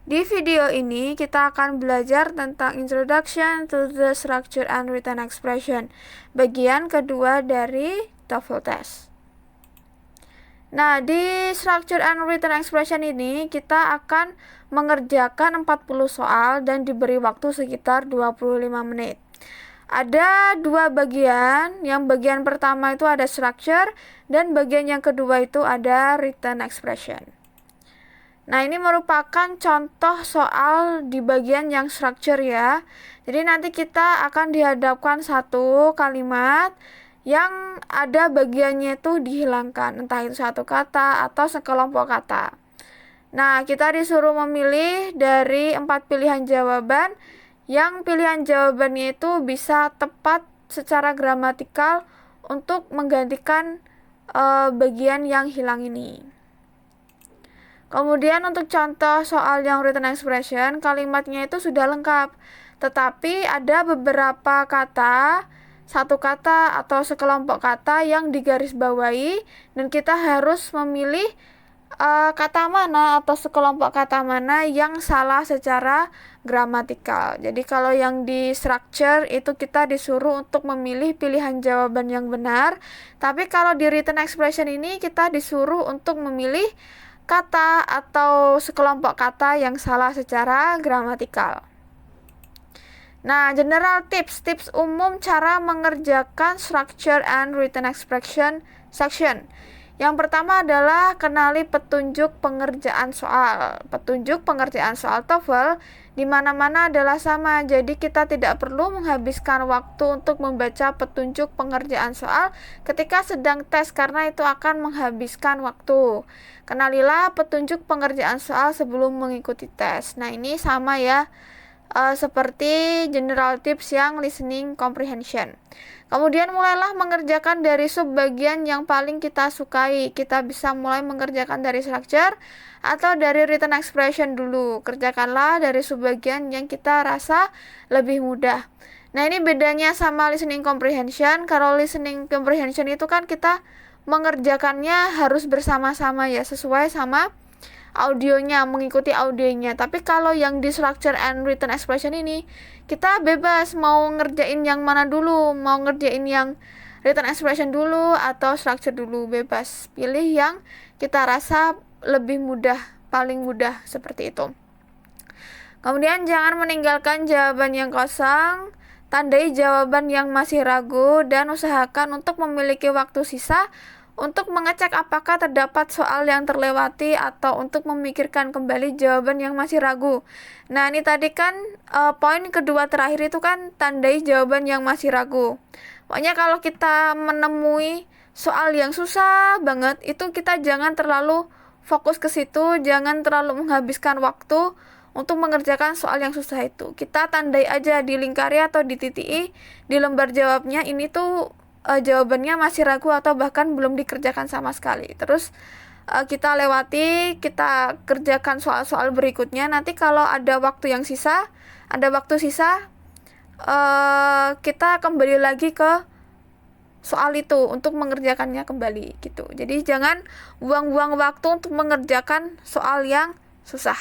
Di video ini kita akan belajar tentang Introduction to the Structure and Written Expression, bagian kedua dari TOEFL test. Nah, di Structure and Written Expression ini kita akan mengerjakan 40 soal dan diberi waktu sekitar 25 menit. Ada dua bagian, yang bagian pertama itu ada structure dan bagian yang kedua itu ada written expression. Nah, ini merupakan contoh soal di bagian yang structure ya. Jadi nanti kita akan dihadapkan satu kalimat yang ada bagiannya itu dihilangkan, entah itu satu kata atau sekelompok kata. Nah, kita disuruh memilih dari 4 pilihan jawaban, yang pilihan jawabannya itu bisa tepat secara gramatikal untuk menggantikan bagian yang hilang ini. Kemudian untuk contoh soal yang written expression, kalimatnya itu sudah lengkap, tetapi ada beberapa kata, satu kata atau sekelompok kata yang digarisbawahi dan kita harus memilih kata mana atau sekelompok kata mana yang salah secara gramatikal. Jadi kalau yang di structure itu kita disuruh untuk memilih pilihan jawaban yang benar, tapi kalau di written expression ini kita disuruh untuk memilih kata atau sekelompok kata yang salah secara gramatikal. Nah, general tips umum cara mengerjakan structure and written expression section. Yang pertama adalah kenali petunjuk pengerjaan soal. Petunjuk pengerjaan soal TOEFL di mana-mana adalah sama. Jadi kita tidak perlu menghabiskan waktu untuk membaca petunjuk pengerjaan soal ketika sedang tes karena itu akan menghabiskan waktu. Kenalilah petunjuk pengerjaan soal sebelum mengikuti tes. Nah, ini sama ya. Seperti general tips yang listening comprehension. Kemudian mulailah mengerjakan dari subbagian yang paling kita sukai. Kita bisa mulai mengerjakan dari structure atau dari written expression dulu. Kerjakanlah dari subbagian yang kita rasa lebih mudah. Nah, ini bedanya sama listening comprehension. Kalau listening comprehension itu kan kita mengerjakannya harus bersama-sama ya, sesuai sama audionya, mengikuti audionya. Tapi kalau yang di structure and written expression ini kita bebas mau ngerjain yang mana dulu, mau ngerjain yang written expression dulu atau structure dulu, bebas pilih yang kita rasa lebih mudah, paling mudah, seperti itu. Kemudian jangan meninggalkan jawaban yang kosong, tandai jawaban yang masih ragu dan usahakan untuk memiliki waktu sisa untuk mengecek apakah terdapat soal yang terlewati atau untuk memikirkan kembali jawaban yang masih ragu. Nah, ini tadi kan poin kedua terakhir itu kan tandai jawaban yang masih ragu. Pokoknya kalau kita menemui soal yang susah banget, itu kita jangan terlalu fokus ke situ, jangan terlalu menghabiskan waktu untuk mengerjakan soal yang susah itu. Kita tandai aja, dilingkari atau dititiki di lembar jawabnya, ini tuh jawabannya masih ragu atau bahkan belum dikerjakan sama sekali. Terus kita lewati, kita kerjakan soal-soal berikutnya. Nanti kalau ada waktu yang sisa, kita kembali lagi ke soal itu untuk mengerjakannya kembali gitu. Jadi jangan buang-buang waktu untuk mengerjakan soal yang susah.